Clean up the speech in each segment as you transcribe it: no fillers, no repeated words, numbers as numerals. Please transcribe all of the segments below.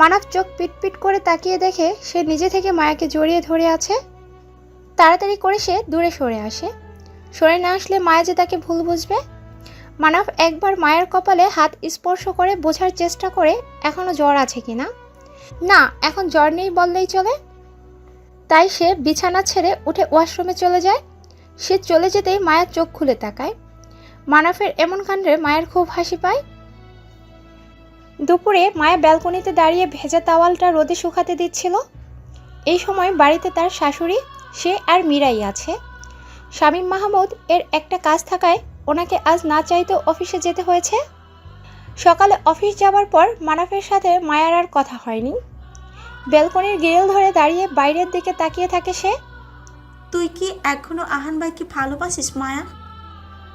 মানব চোখ পিটপিট করে তাকিয়ে দেখে সে নিজে থেকে মায়াকে জড়িয়ে ধরে আছে। তাড়াতাড়ি করে সে দূরে সরে আসে। সরে না আসলে মায়া যে তাকে ভুল বুঝবে। মানব একবার মায়ের কপালে হাত স্পর্শ করে বোঝার চেষ্টা করে এখনো জ্বর আছে কিনা। না, এখন জ্বর নেই বললেই চলে। তাই সে বিছানা ছেড়ে উঠে ওয়াশরুমে চলে যায়। সে চলে যেতেই মায়া চোখ খুলে তাকায়। মানবের এমন কাণ্ডে মায়ের খুব হাসি পায়। দুপুরে মায়া ব্যালকনিতে দাঁড়িয়ে ভেজা তাওয়ালটা রোদে শুকাতে দিচ্ছিল। এই সময় বাড়িতে তার শাশুড়ি, সে আর মীরাই আছে। শামীম মাহমুদ এর একটা কাজ থাকায় ওনাকে আজ না চাইতেও অফিসে যেতে হয়েছে। সকালে অফিস যাবার পর মানবের সাথে মায়ার আর কথা হয়নি। ব্যালকনির গ্রিল ধরে দাঁড়িয়ে বাইরের দিকে তাকিয়ে থাকে সে। তুই কি এখনো আহান ভাইকে ভালোবাসিস মায়া?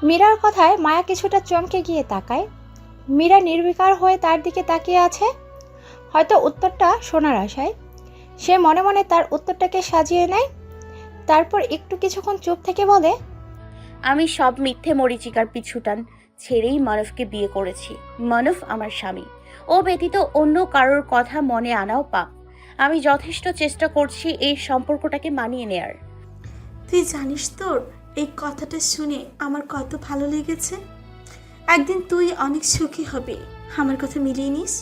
মীরার কথায় মায়া কিছুটা চমকে গিয়ে তাকায়। মীরা নির্বিকার হয়ে তার দিকে তাকিয়ে আছে, হয়তো উত্তরটা শোনার আশায়। সে মনে মনে তার উত্তরটাকে সাজিয়ে নেয়। তারপর একটু কিছুক্ষণ চুপ থেকে বলে, আমি সব মিথ্যে মরীচিকার পিছুটান ছেড়েই মানবকে বিয়ে করেছি। মানব আমার স্বামী, ও ব্যতীত অন্য কারোর কথা মনে আনাও পাপ। আমি যথেষ্ট চেষ্টা করছি এই সম্পর্কটাকে মানিয়ে নেয়ার। তুই জানিস তোর এই কথাটা শুনে আমার কত ভালো লেগেছে। একদিন তুই অনেক সুখী হবি, আমার কথা মিলিয়ে নিস।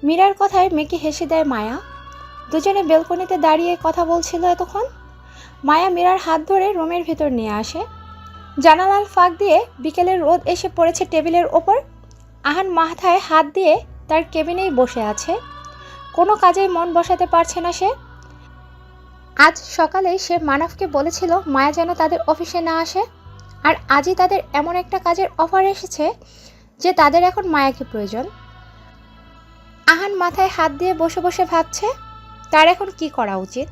মীরার কথায় মেয়েকে হেসে দেয় মায়া। দুজনে বেলকনিতে দাঁড়িয়ে কথা বলছিল এতক্ষণ। মায়া মীরার হাত ধরে রুমের ভেতর নিয়ে আসে। জানালার ফাঁক দিয়ে বিকেলের রোদ এসে পড়েছে টেবিলের ওপর। আহান মাথায় হাত দিয়ে তার কেবিনেই বসে আছে। কোনো কাজেই মন বসাতে পারছে না সে। আজ সকালে সে মানবকে বলেছিল মায়া যেন তাদের অফিসে না আসে। আর আজই তাদের এমন একটা কাজের অফার এসেছে যে তাদের এখন মায়াকে প্রয়োজন। আহান মাথায় হাত দিয়ে বসে বসে ভাবছে তার এখন কি করা উচিত।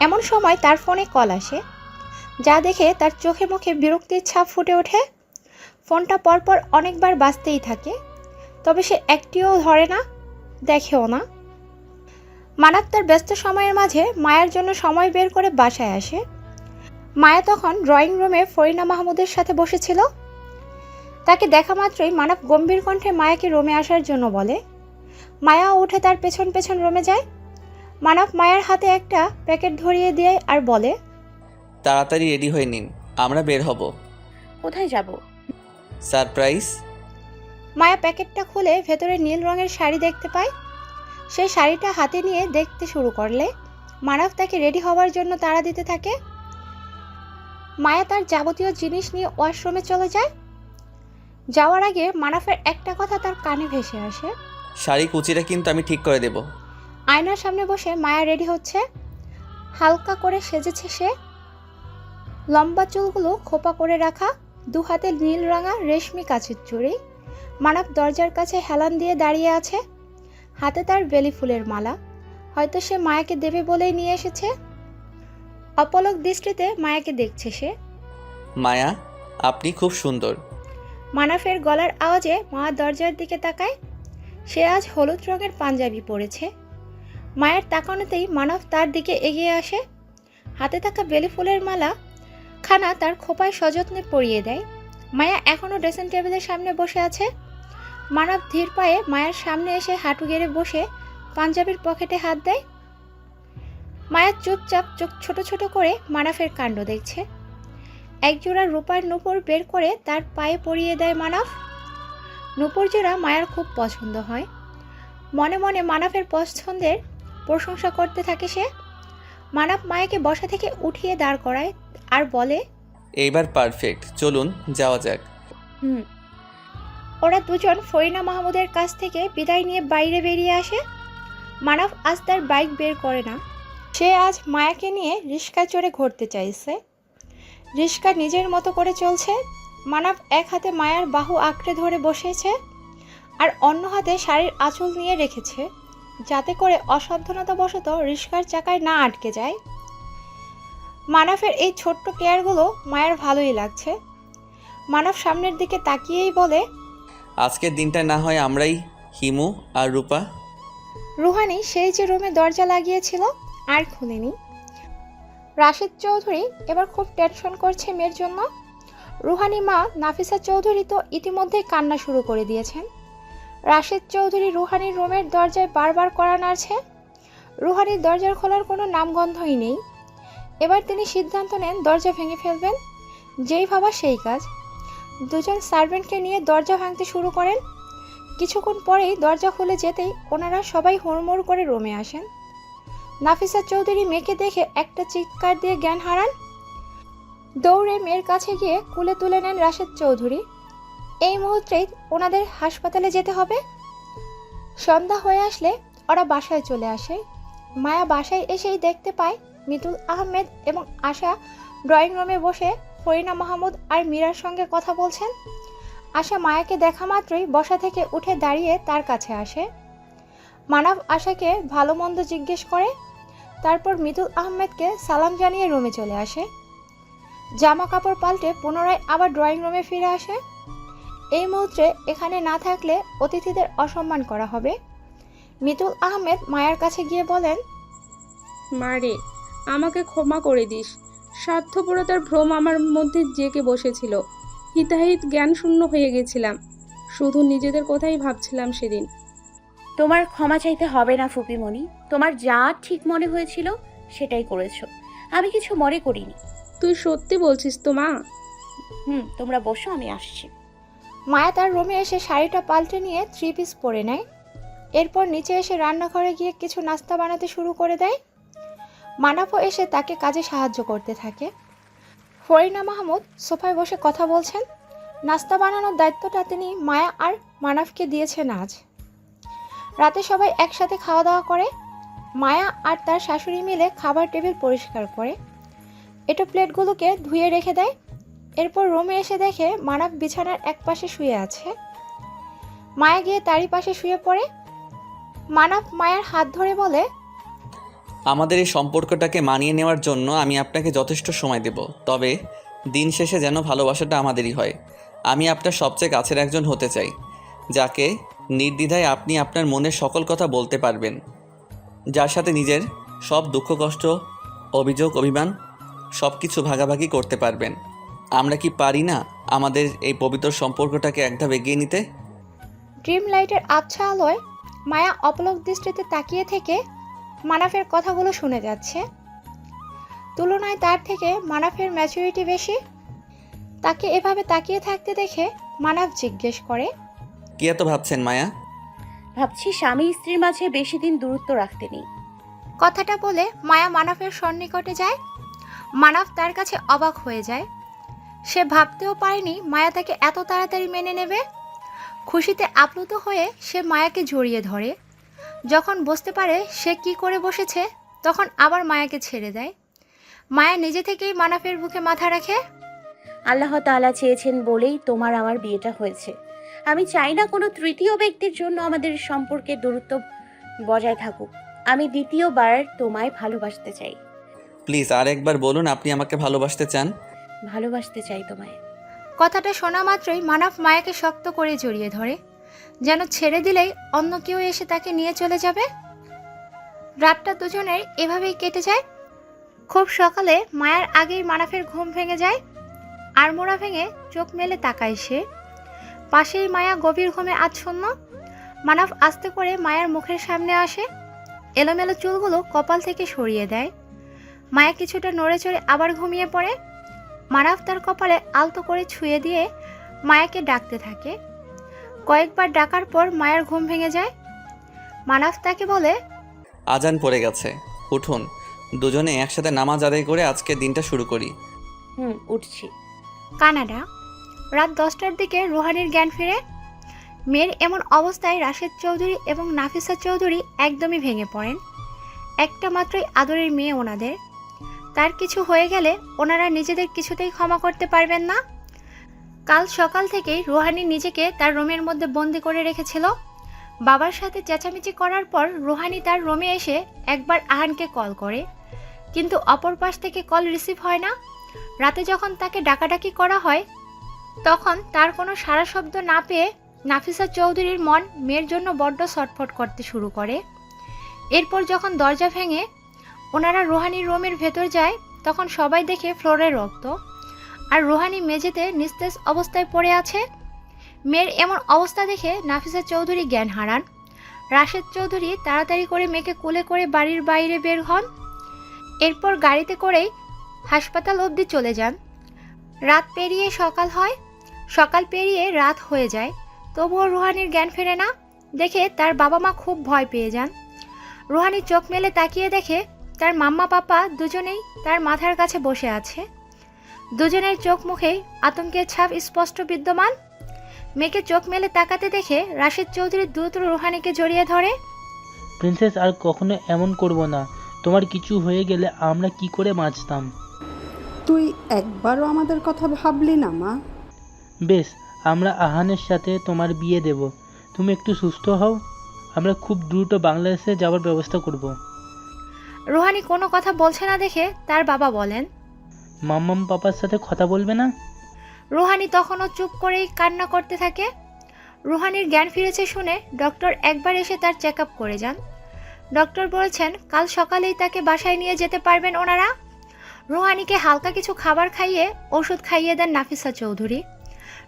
এমন সময় তার ফোনে কল আসে, যা দেখে তার চোখে মুখে বিরক্তির ছাপ ফুটে ওঠে। ফোনটা পরপর অনেকবার বাজতেই থাকে, তবে সে একটিও ধরে না, দেখেও না। মানব তার ব্যস্ত সময়ের মাঝে মায়ার জন্য সময় বের করে বাসায় আসে। মায়া তখন ড্রয়িং রুমে ফরিনা মাহমুদের সাথে বসেছিল। তাকে দেখা মাত্রই মানব গম্ভীর কণ্ঠে মায়াকে রুমে আসার জন্য বলে। মায়া উঠে তার পেছন পেছন রুমে যায়। মানব মায়ের হাতে একটা প্যাকেট ধরিয়ে দেয় আর বলে, তাড়াতাড়ি রেডি হয়ে নিন, আমরা বের হব। কোথায় যাব? সারপ্রাইজ। মায়া প্যাকেটটা খুলে ভেতরে নীল রঙের শাড়ি দেখতে পায়। সেই শাড়িটা হাতে নিয়ে দেখতে শুরু করলে মানব তাকে রেডি হওয়ার জন্য তাড়া দিতে থাকে। মায়া তার যাবতীয় জিনিস নিয়ে ওয়াশরুমে চলে যায়। যাওয়ার আগে মানবের একটা কথা তার কানে ভেসে আসে। শাড়ি কুচিটা কিন্তু আমি ঠিক করে দেব। আয়নার সামনে বসে মায়া রেডি হচ্ছে। হালকা করে সেজেছে সে। লম্বা চুলগুলো খোপা করে রাখা, দু হাতে নীল রাঙা রেশমি কাচের চুড়ি। মানব দরজার কাছে হেলান দিয়ে দাঁড়িয়ে আছে, হাতে তার বেলি ফুলের মালা। হয়তো সে মায়াকে দেবে বলেই নিয়ে এসেছে। অপলক দৃষ্টিতে মায়াকে দেখছে সে। মায়া, আপনি খুব সুন্দর। মানবের গলার আওয়াজে মা দরজার দিকে তাকায়। সে আজ হলুদ রঙের পাঞ্জাবি পরেছে। মায়ের তাকানোতেই মানব তার দিকে এগিয়ে আসে। হাতে থাকা বেলি ফুলের মালা খানা তার খোপায় সযত্নে পরিয়ে দেয়। মায়া এখনও ড্রেসিং টেবিলের সামনে বসে আছে। মানব ধীর পায়ে মায়ের সামনে এসে হাঁটু গেড়ে বসে পাঞ্জাবির পকেটে হাত দেয়। মায়া চুপচাপ চোখ ছোট ছোট করে মানবের কাণ্ড দেখছে। একজোড়া রূপার নূপুর বের করে তার পায়ে পরিয়ে দেয় মানব। নূপুর জোড়া মায়ার খুব পছন্দ হয়। মনে মনে মানবের পছন্দের প্রশংসা করতে থাকে সে। মানব মায়াকে বসা থেকে উঠিয়ে দাঁড় করায় আর বলে, এইবার পারফেক্ট, চলুন যাওয়া যাক। হুম। ওরা দুজন ফরিনা মাহমুদের কাছ থেকে বিদায় নিয়ে বাইরে বেরিয়ে আসে। মানব আজ তার বাইক বের করে না। সে আজ মায়াকে নিয়ে রিস্কায় চড়ে ঘুরতে চাইছে। রিস্কা নিজের মতো করে চলছে। মানব এক হাতে মায়ার বাহু আঁকড়ে ধরে বসেছে আর অন্য হাতে শাড়ির আঁচল নিয়ে রেখেছে, যাতে করে অসাবধানতাবশত রিস্কার চাকায় না আটকে যায়। মানবের এই ছোট্ট কেয়ারগুলো মায়ের ভালোই লাগছে। মানব সামনের দিকে তাকিয়েই বলে, আজকের দিনটা না হয় আমরাই, হিমু আর রূপা। রুহানি সেই যে রুমে দরজা লাগিয়েছিল আর খুলেনি। রাশেদ চৌধুরী এবার খুব টেনশন করছে মেয়ের জন্য। রুহানি মা নাফিসা চৌধুরী তো ইতিমধ্যেই কান্না শুরু করে দিয়েছেন। রাশেদ চৌধুরী রুহানির রুমের দরজায় বারবার কড়া নাড়ছে। রুহানির দরজার খোলার কোনো নামগন্ধই নেই। এবার তিনি সিদ্ধান্ত নেন দরজা ভেঙে ফেলবেন। যেই ভাবা সেই কাজ। দুজন সার্ভেন্টকে নিয়ে দরজা ভাঙতে শুরু করেন। কিছুক্ষণ পরেই দরজা খুলে যেতেই ওনারা সবাই হুড়মুড় করে রুমে আসেন। নাফিসা চৌধুরী মেয়েকে দেখে একটা চিৎকার দিয়ে জ্ঞান হারান। দৌড়ে মেয়ের কাছে গিয়ে কুলে তুলে নেন রাশেদ চৌধুরী। এই মুহূর্তেই ওনাদের হাসপাতালে যেতে হবে। সন্ধ্যা হয়ে আসলে ওরা বাসায় চলে আসে। মায়া বাসায় এসেই দেখতে পায় মিতুল আহমেদ এবং আশা ড্রয়িং রুমে বসে ফরিনা মাহমুদ আর মীরার সঙ্গে কথা বলছেন। আশা মায়াকে দেখা মাত্রই বসা থেকে উঠে দাঁড়িয়ে তার কাছে আসে। মানব আশাকে ভালো মন্দ জিজ্ঞেস করে, তারপর মিতুল আহমেদকে সালাম জানিয়ে রুমে চলে আসে। জামা কাপড় পাল্টে পুনরায় আবার ড্রয়িং রুমে ফিরে আসে। এই মুহূর্তে এখানে না থাকলে অতিথিদের অসম্মান করা হবে। মিতুল আহমেদ মায়ার কাছে গিয়ে বলেন, মারে, আমাকে ক্ষমা করে দিস। স্বার্থপরতার ভ্রম আমার মধ্যে জেগে বসেছিল। হিতাহিত জ্ঞান শূন্য হয়ে গেছিলাম। শুধু নিজেদের কথাই ভাবছিলাম সেদিন। তোমার ক্ষমা চাইতে হবে না ফুপিমণি। তোমার যা ঠিক মনে হয়েছিল সেটাই করেছো। আমি কিছু মনে করিনি। তুই সত্যি বলছিস তো মা? তোমরা বসো, আমি আসছি। মায়া তার রুমে এসে শাড়িটা পাল্টে নিয়ে 3 পিস পরে নেয়। এরপর নিচে এসে রান্নাঘরে গিয়ে কিছু নাস্তা বানাতে শুরু করে দেয়। মানাফও এসে তাকে কাজে সাহায্য করতে থাকে। ফরিনা মাহমুদ সোফায় বসে কথা বলছেন। নাস্তা বানানোর দায়িত্বটা তিনি মায়া আর মানাফকে দিয়েছেন আজ। রাতে সবাই একসাথে খাওয়া দাওয়া করে। মায়া আর তার শাশুড়ি মিলে খাবার টেবিল পরিষ্কার করে এটো প্লেটগুলোকে ধুয়ে রেখে দেয়। এরপর রুমে এসে দেখে মানাফ বিছানার একপাশে শুয়ে আছে। মায়া গিয়ে তারই পাশে শুয়ে পড়ে। মানাফ মায়ার হাত ধরে বলে, আমাদের এই সম্পর্কটাকে মানিয়ে নেওয়ার জন্য আমি আপনাকে যথেষ্ট সময় দেব, তবে দিন শেষে যেন ভালোবাসাটা আমাদেরই হয়। আমি আপনার সবচেয়ে কাছের একজন হতে চাই, যাকে নির্দ্বিধায় আপনি আপনার মনের সকল কথা বলতে পারবেন, যার সাথে নিজের সব দুঃখ কষ্ট অভিযোগ অভিমান সব কিছু ভাগাভাগি করতে পারবেন। আমরা কি পারি না আমাদের এই পবিত্র সম্পর্কটাকে এক ধাপ এগিয়ে নিতে? ড্রিম লাইটের আবছা আলোয় মায়া অপলক দৃষ্টিতে তাকিয়ে থেকে মানাফের কথাগুলো শুনে যাচ্ছে। তুলনায় তার থেকে মানাফের ম্যাচুরিটি বেশি। তাকে এভাবে তাকিয়ে থাকতে দেখে মানাফ জিজ্ঞেস করে, কি এত ভাবছেন মায়া? ভাবছি স্বামী স্ত্রীর মাঝে বেশি দিন দূরত্ব রাখতে নেই। কথাটা বলে মায়া মানাফের সন্নিকটে যায়। মানাফ তার কাছে অবাক হয়ে যায়। সে ভাবতেও পারেনি মায়া তাকে এত তাড়াতাড়ি মেনে নেবে। খুশিতে আপ্লুত হয়ে সে মায়াকে জড়িয়ে ধরে। যখন বুঝতে পারে সে কি করে বসেছে, তখন আবার মায়াকে ছেড়ে দেয়। মায়া নিজে থেকেই মানাফের বুকে মাথা রাখে। আল্লাহ তাআলা চেয়েছেন বলেই তোমার আমার বিয়েটা হয়েছে। আমি চাই না কোনো তৃতীয় ব্যক্তির জন্য আমাদের সম্পর্কের দূরত্ব বজায় থাকুক। আমি দ্বিতীয়বার তোমায় ভালোবাসতে চাই। প্লিজ আর একবার বলুন আপনি আমাকে ভালোবাসতে চান। ভালোবাসতে চাই তোমায়। কথাটা শোনা মাত্রই মানাফ মায়াকে শক্ত করে জড়িয়ে ধরে, যেন ছেড়ে দিলেই অন্য কেউ এসে তাকে নিয়ে চলে যাবে। রাতটা দুজনের এভাবেই কেটে যায়। খুব সকালে মায়ার আগেই মানাফের ঘুম ভেঙে যায়। আড়মোড়া ভেঙে চোখ মেলে তাকায় সে। পাশেই মায়া গভীর ঘুমে আচ্ছন্ন। মানাফ আস্তে করে মায়ার মুখের সামনে আসে। এলোমেলো চুলগুলো কপাল থেকে সরিয়ে দেয়। মায়া কিছুটা নড়ে চড়ে আবার ঘুমিয়ে পড়ে। মানাফ তার কপালে আলতো করে ছুঁয়ে দিয়ে মায়াকে ডাকতে থাকে। কয়েকবার ডাকার পর মায়ের ঘুম ভেঙে যায়। মানাফ তাকে বলে, আজান পড়ে গেছে, উঠুন। দুজনে একসাথে নামাজ আদায় করে আজকের দিনটা শুরু করি। উঠছি। কানাডা। রাত 10টার দিকে রুহানির জ্ঞান ফিরে। মেয়ের এমন অবস্থায় রাশেদ চৌধুরী এবং নাফিসা চৌধুরী একদমই ভেঙে পড়েন। একটা মাত্রই আদরের মেয়ে ওনাদের। তার কিছু হয়ে গেলে ওনারা নিজেদের কিছুতেই ক্ষমা করতে পারবেন না। কাল সকাল থেকেই রুহানি নিজেকে তার রুমের মধ্যে বন্দি করে রেখেছিল। বাবার সাথে চেঁচামেচি করার পর রুহানি তার রুমে এসে একবার আহানকে কল করে, কিন্তু অপর পাশ থেকে কল রিসিভ হয় না। রাতে যখন তাকে ডাকাডাকি করা হয়, তখন তার কোনো সাড়া শব্দ না পেয়ে নাফিসা চৌধুরীর মন মেয়ের জন্য বড্ড ছটফট করতে শুরু করে। এরপর যখন দরজা ভেঙে ওনারা রুহানির রুমের ভেতর যায়, তখন সবাই দেখে ফ্লোরে রক্ত, আর রুহানি মেঝেতে নিস্তেজ অবস্থায় পড়ে আছে। মেয়ের এমন অবস্থা দেখে নাফিসা চৌধুরী জ্ঞান হারান। রাশেদ চৌধুরী তাড়াতাড়ি করে মেয়েকে কোলে করে বাড়ির বাইরে বের হন। এরপর গাড়িতে করেই হাসপাতাল অবধি চলে যান। রাত পেরিয়ে সকাল হয়, সকাল পেরিয়ে রাত হয়ে যায়, তবুও রুহানির জ্ঞান ফেরে না দেখে তার বাবা মা খুব ভয় পেয়ে যান। রুহানি চোখ মেলে তাকিয়ে দেখে তার মাম্মা পাপা দুজনেই তার মাথার কাছে বসে আছে। দুজনের চোখ মুখেই আতঙ্কের ছাপ স্পষ্ট বিদ্যমান। মেয়েকে চোখ মেলে তাকাতে দেখে রাশেদ চৌধুরী দ্রুত রুহানিকে জড়িয়ে ধরে। প্রিন্সেস, আর কখনো এমন করব না। তোমার কিছু হয়ে গেলে আমরা কি করে বাঁচতাম? তুই একবারও আমাদের কথা ভাবলি না মা? বেশ, আমরা আহানের সাথে তোমার বিয়ে দেব। তুমি একটু সুস্থ হও, আমরা খুব দ্রুত বাংলাদেশে যাওয়ার ব্যবস্থা করব। রুহানি কোনো কথা বলছে না দেখে তার বাবা বলেন। মাম্মাম পাপার সাথে কথা বলবে না? রুহানি তখনও চুপ করেই কান্না করতে থাকে। রুহানির জ্ঞান ফিরেছে শুনে ডক্টর একবার এসে তার চেক আপ করে যান। ডক্টর বলেছেন কাল সকালেই তাকে বাসায় নিয়ে যেতে পারবেন ওনারা। রুহানিকে হালকা কিছু খাবার খাইয়ে ওষুধ খাইয়ে দেন নাফিসা চৌধুরী।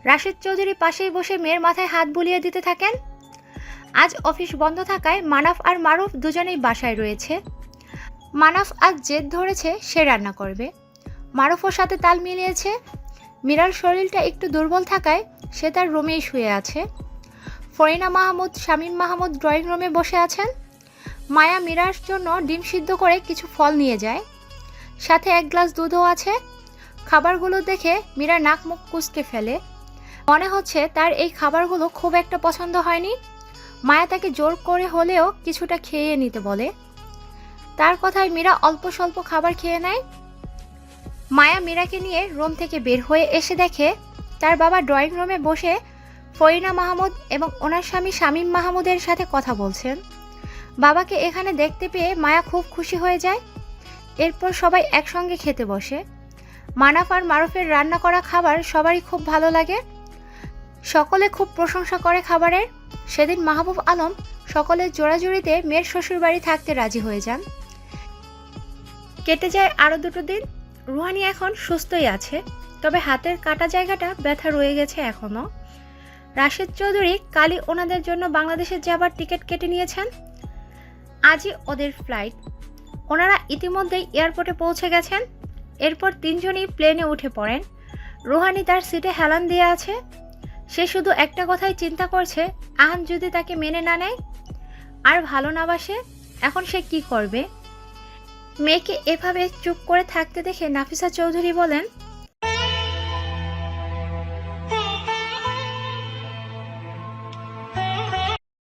রাশেদ চৌধুরী পাশেই বসে মেয়ের মাথায় হাত বুলিয়ে দিতে থাকেন। আজ অফিস বন্ধ থাকায় মানাফ আর মারুফ দুজনেই বাসায় রয়েছে। মানাফ আজ জেদ ধরেছে সে রান্না করবে। মারুফের সাথে তাল মিলিয়েছে। মীরার শরীরটা একটু দুর্বল থাকায় সে তার রুমেই শুয়ে আছে। ফরিনা মাহমুদ, শামীম মাহমুদ ড্রয়িং রুমে বসে আছেন। মায়া মীরার জন্য ডিম সিদ্ধ করে কিছু ফল নিয়ে যায়, সাথে এক গ্লাস দুধও আছে। খাবারগুলো দেখে মীরা নাক মুখ কুঁচকে ফেলে। মনে হচ্ছে তার এই খাবারগুলো খুব একটা পছন্দ হয়নি। মায়া তাকে জোর করে হলেও কিছুটা খেয়ে নিতে বলে। তার কথায় মীরা অল্প স্বল্প খাবার খেয়ে নেয়। মায়া মীরাকে নিয়ে রুম থেকে বের হয়ে এসে দেখে তার বাবা ড্রয়িং রুমে বসে ফরিনা মাহমুদ এবং ওনার স্বামী শামীম মাহমুদের সাথে কথা বলছেন। বাবাকে এখানে দেখতে পেয়ে মায়া খুব খুশি হয়ে যায়। এরপর সবাই একসঙ্গে খেতে বসে। মানাফ আর মারুফের রান্না করা খাবার সবারই খুব ভালো লাগে। সকলে খুব প্রশংসা করে খাবারের। সেদিন মাহবুব আলম সকলের জোড়াজুড়িতে মেয়ের শ্বশুরবাড়ি থাকতে রাজি হয়ে যান। কেটে যায় আরও 2 দিন। রুহানি এখন সুস্থই আছে, তবে হাতের কাটা জায়গাটা ব্যথা রয়ে গেছে এখনও। রাশেদ চৌধুরী কালই ওনাদের জন্য বাংলাদেশে যাবার টিকিট কেটে নিয়েছেন। আজই ওদের ফ্লাইট। ওনারা ইতিমধ্যেই এয়ারপোর্টে পৌঁছে গেছেন। এরপর 3 জনই প্লেনে উঠে পড়েন। রুহানি তার সিটে হেলান দিয়ে আছে। সে শুধু একটা কথাই চিন্তা করছে, আহান যদি তাকে মেনে না নেয় আর ভালো না বাসে, এখন সে কি করবে। মেয়েকে এভাবে চুপ করে থাকতে দেখে নাফিসা চৌধুরী বলেন,